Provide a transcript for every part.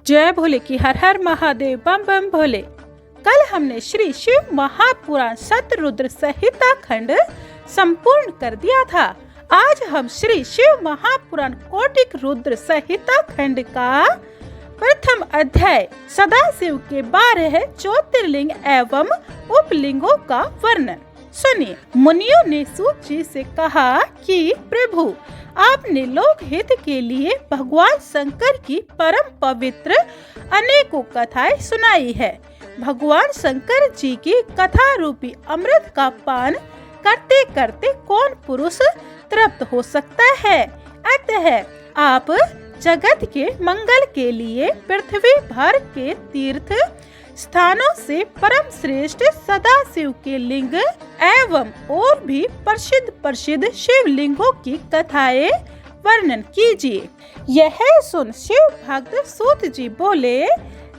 जय भोले की हर हर महादेव, बम बम भोले। कल हमने श्री शिव महापुराण शतरुद्र संहिता खंड संपूर्ण कर दिया था। आज हम श्री शिव महापुराण कौटिक रुद्र संहिता खंड का प्रथम अध्याय सदाशिव के 12 ज्योतिर्लिंग एवं उपलिंगों का वर्णन सुनिए। मुनियों ने सूत जी से कहा कि प्रभु, आपने लोक हित के लिए भगवान शंकर की परम पवित्र अनेकों कथाएं सुनाई है। भगवान शंकर जी की कथा रूपी अमृत का पान करते करते कौन पुरुष तृप्त हो सकता है। अतः आप जगत के मंगल के लिए पृथ्वी भर के तीर्थ स्थानों से परम श्रेष्ठ सदाशिव के लिंग एवं और भी प्रसिद्ध शिवलिंगों की कथाएं वर्णन कीजिए। यह सुन शिव भक्त सूत जी बोले,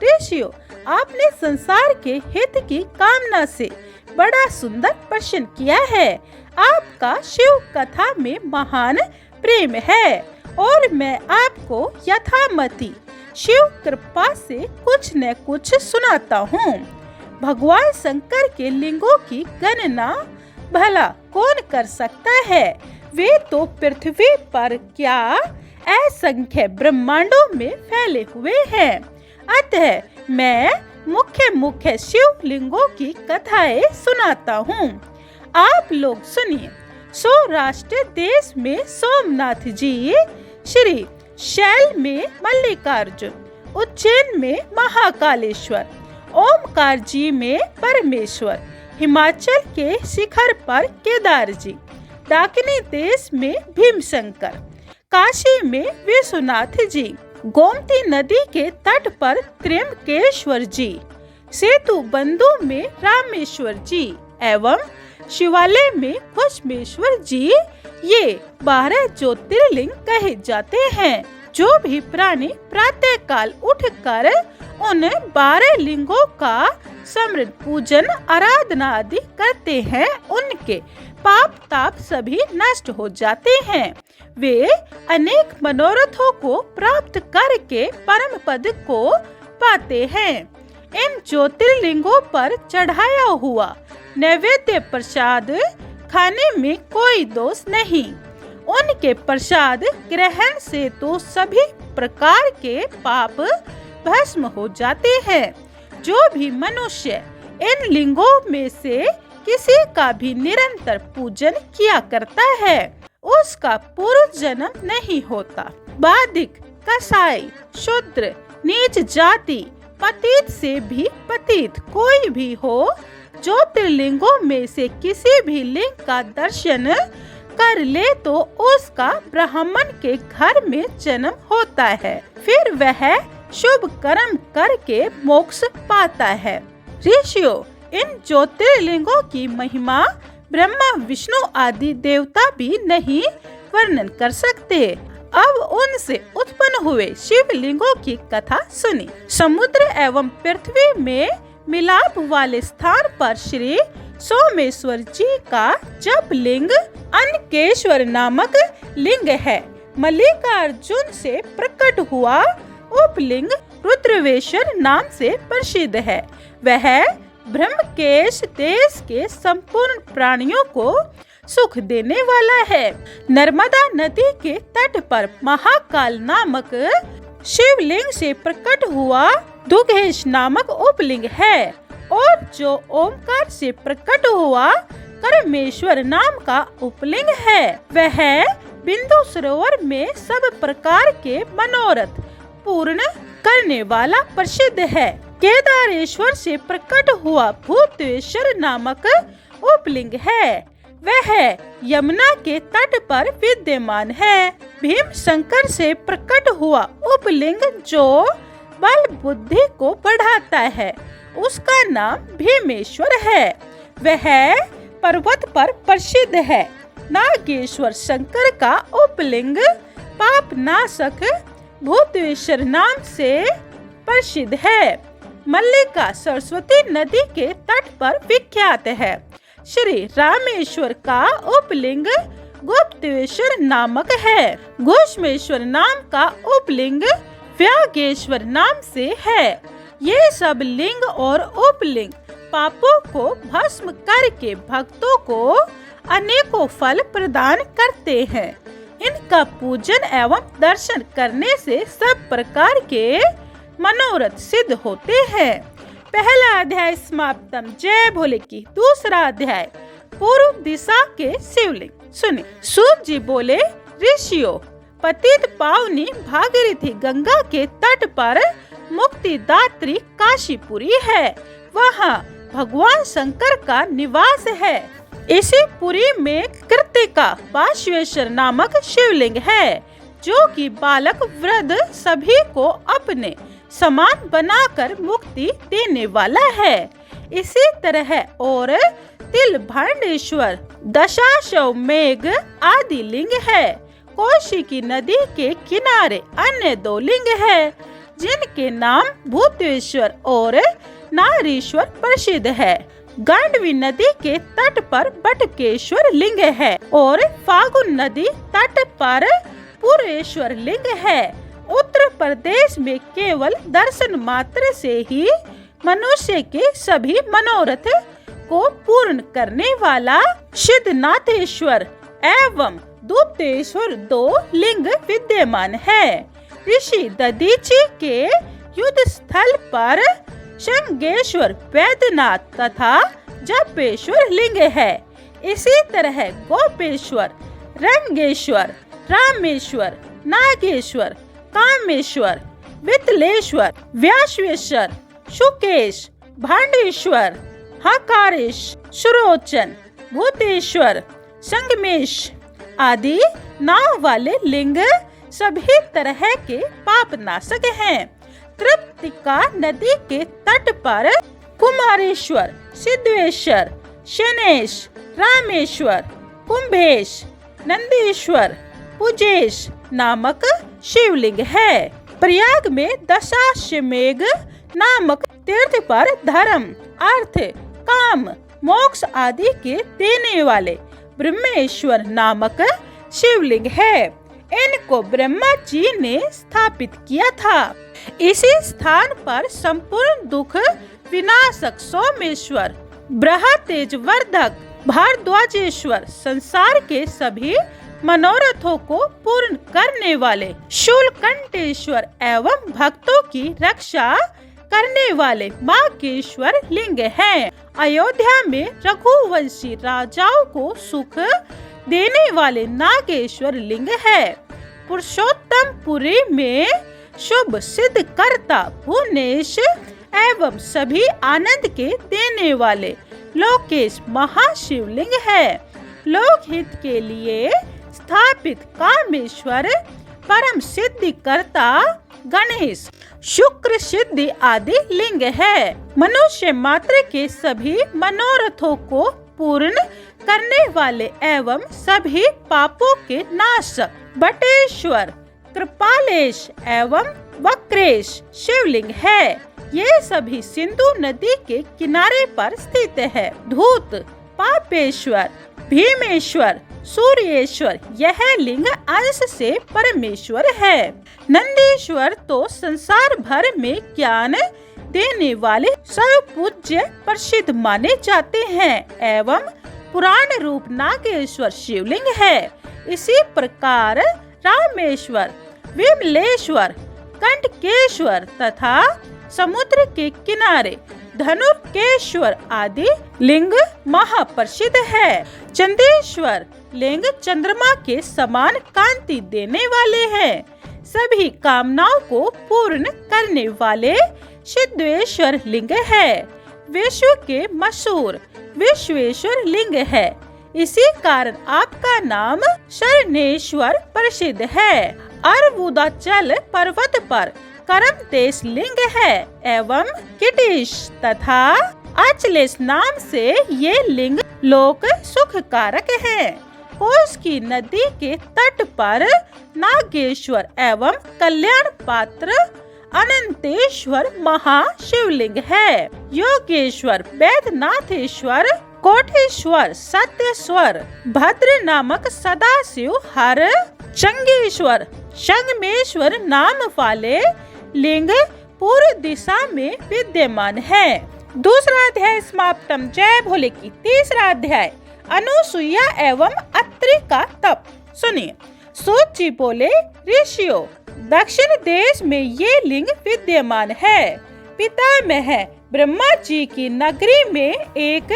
ऋषियों, आपने संसार के हित की कामना से बड़ा सुंदर प्रश्न किया है। आपका शिव कथा में महान प्रेम है और मैं आपको यथामति शिव कृपा से कुछ न कुछ सुनाता हूँ। भगवान शंकर के लिंगों की गणना भला कौन कर सकता है। वे तो पृथ्वी पर क्या असंख्य ब्रह्मांडों में फैले हुए हैं। अतः मैं मुख्य शिव लिंगों की कथाएं सुनाता हूँ। आप लोग सुनिए। सौराष्ट्र देश में सोमनाथ जी, श्री शैल में मल्लिकार्जुन, उज्जैन में महाकालेश्वर, ओमकार जी में परमेश्वर, हिमाचल के शिखर पर केदार जी, डाकिनी देश में भीमशंकर, काशी में विश्वनाथ जी, गोमती नदी के तट पर त्र्यंबकेश्वर जी, सेतु बंधु में रामेश्वर जी एवं शिवालय में कुसुमेश्वर जी, ये 12 ज्योतिर्लिंग कहे जाते हैं। जो भी प्राणी प्रातः काल उठकर उन 12 लिंगों का समृद्ध पूजन आराधना आदि करते हैं, उनके पाप ताप सभी नष्ट हो जाते हैं। वे अनेक मनोरथों को प्राप्त करके परम पद को पाते हैं। इन ज्योतिर्लिंगों पर चढ़ाया हुआ नैवेद्य प्रसाद खाने में कोई दोष नहीं। उनके प्रसाद ग्रहण से तो सभी प्रकार के पाप भस्म हो जाते हैं। जो भी मनुष्य इन लिंगों में से किसी का भी निरंतर पूजन किया करता है, उसका पूर्व जन्म नहीं होता। बाधिक, कसाई, शूद्र, नीच जाति, पतित से भी पतित कोई भी हो, ज्योतिर्लिंगों में से किसी भी लिंग का दर्शन कर ले तो उसका ब्राह्मण के घर में जन्म होता है। फिर वह शुभ कर्म करके मोक्ष पाता है। ऋषियों, इन ज्योतिर्लिंगों की महिमा ब्रह्मा, विष्णु आदि देवता भी नहीं वर्णन कर सकते। अब उनसे उत्पन्न हुए शिवलिंगों की कथा सुनी। समुद्र एवं पृथ्वी में मिलाप वाले स्थान पर श्री सोमेश्वर जी का जप लिंग अनकेश्वर नामक लिंग है। मल्लिकार्जुन से प्रकट हुआ उपलिंग रुद्रवेश्वर नाम से प्रसिद्ध है। वह ब्रह्मकेश देश के संपूर्ण प्राणियों को सुख देने वाला है। नर्मदा नदी के तट पर महाकाल नामक शिवलिंग से प्रकट हुआ दुघेश नामक उपलिंग है और जो ओमकार से प्रकट हुआ करमेश्वर नाम का उपलिंग है, वह बिंदु सरोवर में सब प्रकार के मनोरथ पूर्ण करने वाला प्रसिद्ध है। केदारेश्वर से प्रकट हुआ भूतेश्वर नामक उपलिंग है, वह यमुना के तट पर विद्यमान है। भीम शंकर से प्रकट हुआ उपलिंग जो बल बुद्धि को बढ़ाता है, उसका नाम भीमेश्वर है। वह पर्वत पर प्रसिद्ध है। नागेश्वर शंकर का उपलिंग पाप नाशक भूतेश्वर नाम से प्रसिद्ध है। मल्लिका सरस्वती नदी के तट पर विख्यात है। श्री रामेश्वर का उपलिंग गुप्तेश्वर नामक है। घोषमेश्वर नाम का उपलिंग व्यागेश्वर नाम से है। ये सब लिंग और उपलिंग पापों को भस्म करके भक्तों को अनेकों फल प्रदान करते हैं। इनका पूजन एवं दर्शन करने से सब प्रकार के मनोरथ सिद्ध होते हैं। पहला अध्याय समाप्तम। जय भोले की। दूसरा अध्याय पूर्व दिशा के शिवलिंग। सुनिए। सूत जी बोले, ऋषियों, पतित पावनी भागीरथी गंगा के तट पर मुक्तिदात्री काशीपुरी है। वहाँ भगवान शंकर का निवास है। इसी पुरी में कृतिका बाश्वेश्वर नामक शिवलिंग है, जो कि बालक वृद्ध सभी को अपने समान बनाकर मुक्ति देने वाला है। इसी तरह और तिलभांडेश्वर, दशाश्वमेघ आदि लिंग है। कौशिकी नदी के किनारे अन्य 2 लिंग है, जिनके नाम भूतेश्वर और नारीश्वर प्रसिद्ध है। गांडवी नदी के तट पर बटकेश्वर लिंग है और फागुन नदी तट पर पुरेश्वर लिंग है। उत्तर प्रदेश में केवल दर्शन मात्र से ही मनुष्य के सभी मनोरथ को पूर्ण करने वाला सिद्धनाथेश्वर एवं दूतेश्वर 2 लिंग विद्यमान है। ऋषि दधीची के युद्ध स्थल पर शंगेश्वर, वैद्यनाथ तथा जपेश्वर लिंग है। इसी तरह गोपेश्वर, रंगेश्वर, रामेश्वर, नागेश्वर, कामेश्वर, वितलेश्वर, व्याश्वेश्वर, शुकेश, भांडेश्वर, हकारेश, सुरोचन, भूतेश्वर, संगमेश आदि नाव वाले लिंग सभी तरह के पाप नाशक हैं। तृप्तिका नदी के तट पर कुमारेश्वर, सिद्धेश्वर, शनेश, रामेश्वर, कुंभेश, नंदीश्वर, पुजेश नामक शिवलिंग है। प्रयाग में दशाश्वमेघ नामक तीर्थ पर धर्म, अर्थ, काम, मोक्ष आदि के देने वाले ब्रह्मेश्वर नामक शिवलिंग है। इनको ब्रह्मा जी ने स्थापित किया था। इसी स्थान पर संपूर्ण दुख विनाशक सोमेश्वर, बृहतेजवर्धक भारद्वाजेश्वर, संसार के सभी मनोरथों को पूर्ण करने वाले शूलकंठेश्वर एवं भक्तों की रक्षा करने वाले माकेश्वर लिंग हैं। अयोध्या में रघुवंशी राजाओं को सुख देने वाले नागेश्वर लिंग है। पुरुषोत्तमपुरी में शुभ सिद्ध करता भुवनेश एवं सभी आनंद के देने वाले लोकेश महाशिवलिंग है। लोकहित के लिए स्थापित कामेश्वर परम सिद्धि करता गणेश, शुक्र सिद्धि आदि लिंग है। मनुष्य मात्र के सभी मनोरथों को पूर्ण करने वाले एवं सभी पापों के नाशक बटेश्वर, कृपालेश एवं वक्रेश शिवलिंग है। ये सभी सिंधु नदी के किनारे पर स्थित है। धूत, पापेश्वर, भीमेश्वर, सूर्येश्वर यह लिंग अंश से परमेश्वर है। नंदीश्वर तो संसार भर में ज्ञान देने वाले सर्वपूज्य प्रसिद्ध माने जाते हैं एवं पुराण रूप नागेश्वर शिवलिंग है। इसी प्रकार रामेश्वर, विमलेश्वर, कंटकेश्वर तथा समुद्र के किनारे धनुर्केश्वर आदि लिंग महाप्रसिद्ध है। चंदेश्वर लिंग चंद्रमा के समान कांति देने वाले हैं। सभी कामनाओं को पूर्ण करने वाले सिद्धेश्वर लिंग है। विश्व के मशहूर विश्वेश्वर लिंग है। इसी कारण आपका नाम शरणेश्वर प्रसिद्ध है। अर्बुदाचल पर्वत पर करमतेश लिंग है एवं किटिश तथा अचलेश नाम से ये लिंग लोक सुख कारक है। कोस की नदी के तट पर नागेश्वर एवं कल्याण पात्र अनंतेश्वर महाशिवलिंग है। योगेश्वर, वैद्यनाथेश्वर, कोटेश्वर, सत्येश्वर, भद्र नामक सदाशिव हर, चंगेश्वर, संगमेश्वर नाम वाले लिंग पूर्व दिशा में विद्यमान है। दूसरा अध्याय समाप्तम। जय भोले की। तीसरा अध्याय अनुसुईया एवं अत्रि का तप। सुनिए। सूत जी बोले, ऋषियों, दक्षिण देश में ये लिंग विद्यमान है। पितामह ब्रह्मा जी की नगरी में एक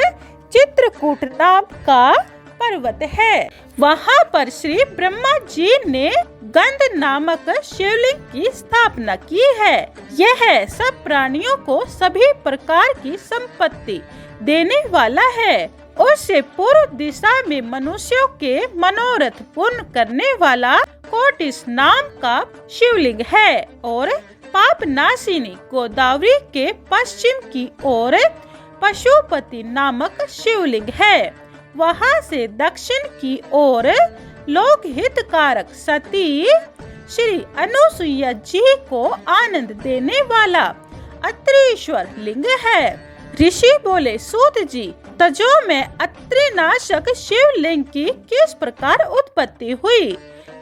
चित्रकूट नाम का पर्वत है। वहाँ पर श्री ब्रह्मा जी ने गंध नामक शिवलिंग की स्थापना की है। यह सब प्राणियों को सभी प्रकार की संपत्ति देने वाला है। उससे पूर्व दिशा में मनुष्यों के मनोरथ पूर्ण करने वाला कोटिस नाम का शिवलिंग है और पाप नाशिनी गोदावरी के पश्चिम की ओर पशुपति नामक शिवलिंग है। वहाँ से दक्षिण की ओर लोक हितकारक सती श्री अनुसुईया जी को आनंद देने वाला अत्रीश्वर लिंग है। ऋषि बोले, सूत जी, तजो में अत्रिनाशक शिवलिंग की किस प्रकार उत्पत्ति हुई,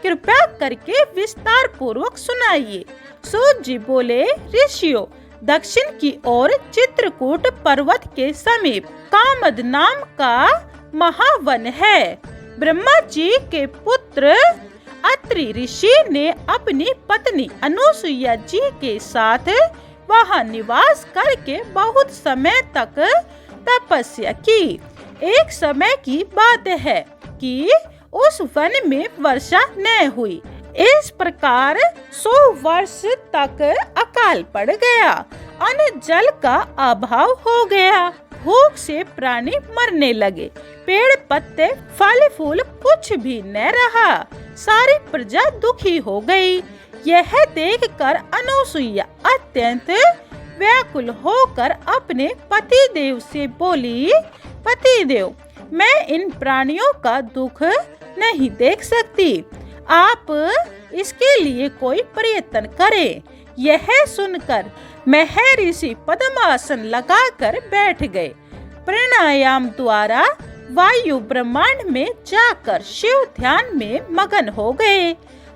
कृपया करके विस्तार पूर्वक सुनाइए। सूत जी बोले, ऋषियों, दक्षिण की ओर चित्रकूट पर्वत के समीप कामद नाम का महावन है। ब्रह्मा जी के पुत्र अत्रि ऋषि ने अपनी पत्नी अनुसुईया जी के साथ वहाँ निवास करके बहुत समय तक तपस्या की। एक समय की बात है कि उस वन में वर्षा न हुई। इस प्रकार 100 वर्ष तक अकाल पड़ गया। अन्न जल का अभाव हो गया। भूख से प्राणी मरने लगे। पेड़ पत्ते फल फूल कुछ भी न रहा। सारी प्रजा दुखी हो गई। यह देखकर अनुसुईया अत्यंत व्याकुल होकर अपने पति देव से बोली, पति देव, मैं इन प्राणियों का दुख नहीं देख सकती। आप इसके लिए कोई प्रयत्न करें। यह सुनकर महर्षि पद्मासन लगाकर बैठ गए। प्राणायाम द्वारा वायु ब्रह्मांड में जाकर शिव ध्यान में मगन हो गए।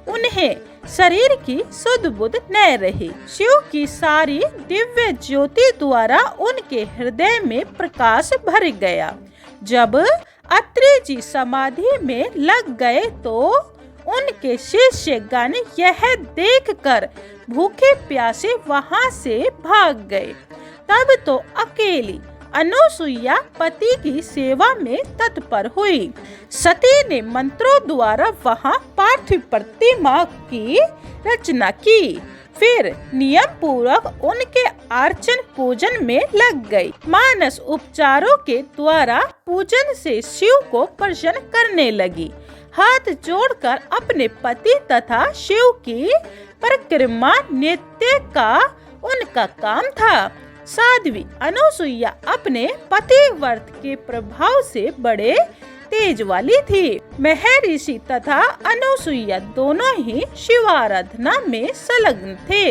उन्हें शरीर की सुध बुध न रही। शिव की सारी दिव्य ज्योति द्वारा उनके हृदय में प्रकाश भर गया। जब अत्रि जी समाधि में लग गए तो उनके शिष्य गण यह देखकर भूखे प्यासे वहां से भाग गए। तब तो अकेली अनुसुईया पति की सेवा में तत्पर हुई। सती ने मंत्रों द्वारा वहां पार्थिव प्रतिमा की रचना की। फिर नियम पूर्वक उनके अर्चन पूजन में लग गई। मानस उपचारों के द्वारा पूजन से शिव को प्रसन्न करने लगी। हाथ जोड़कर अपने पति तथा शिव की परिक्रमा नित्य का उनका काम था। साध्वी अनुसुईया अपने पतिव्रत के प्रभाव से बड़े तेज वाली थी। महर्षि तथा अनुसुईया दोनों ही शिवाराधना में संलग्न थे।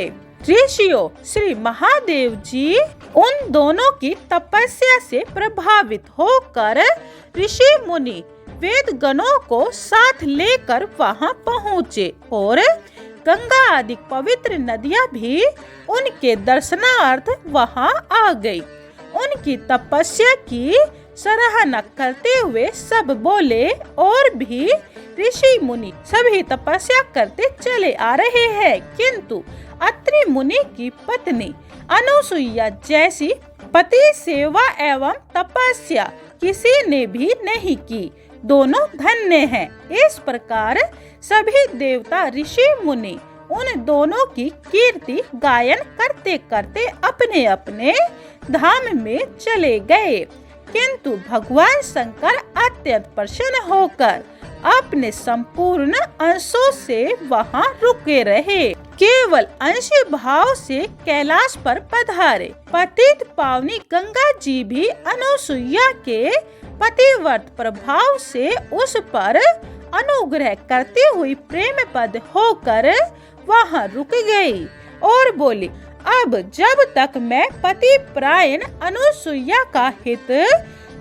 ऋषियों, श्री महादेव जी उन दोनों की तपस्या से प्रभावित होकर ऋषि मुनि वेद गणों को साथ लेकर वहां पहुँचे और गंगा आदि पवित्र नदियां भी उनके दर्शनार्थ वहां आ गई। उनकी तपस्या की सराहना करते हुए सब बोले, और भी ऋषि मुनि सभी तपस्या करते चले आ रहे हैं, किंतु अत्रि मुनि की पत्नी अनुसुईया जैसी पति सेवा एवं तपस्या किसी ने भी नहीं की। दोनों धन्य हैं। इस प्रकार सभी देवता ऋषि मुनि उन दोनों की कीर्ति गायन करते करते अपने अपने धाम में चले गए। किंतु भगवान शंकर अत्यंत प्रसन्न होकर अपने संपूर्ण अंशों से वहां रुके रहे। केवल अंश भाव से कैलाश पर पधारे। पतित पावनी गंगा जी भी अनुसुईया के पतिव्रत प्रभाव से उस पर अनुग्रह करते हुए प्रेम पद होकर वहां रुक गई और बोली, अब जब तक मैं पति प्रायण अनुसुईया का हित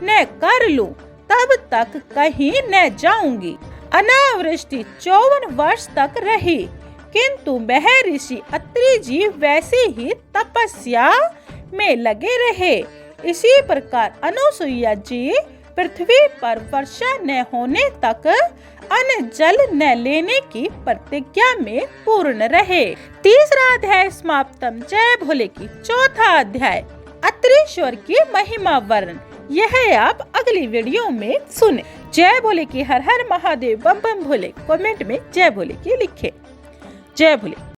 न कर लूं, तब तक कहीं न जाऊंगी। अनावृष्टि 54 वर्ष तक रही। किंतु महर्षि अत्रि जी वैसे ही तपस्या में लगे रहे। इसी प्रकार अनुसुईया जी पृथ्वी पर वर्षा न होने तक अन्न जल न लेने की प्रतिज्ञा में पूर्ण रहे। तीसरा अध्याय समाप्तम। जय भोले की। चौथा अध्याय अत्रीश्वर की महिमा वर्णन। यह आप अगली वीडियो में सुने। जय भोले की। हर हर महादेव। बम बम भोले। कमेंट में जय भोले की लिखे। जय भोले।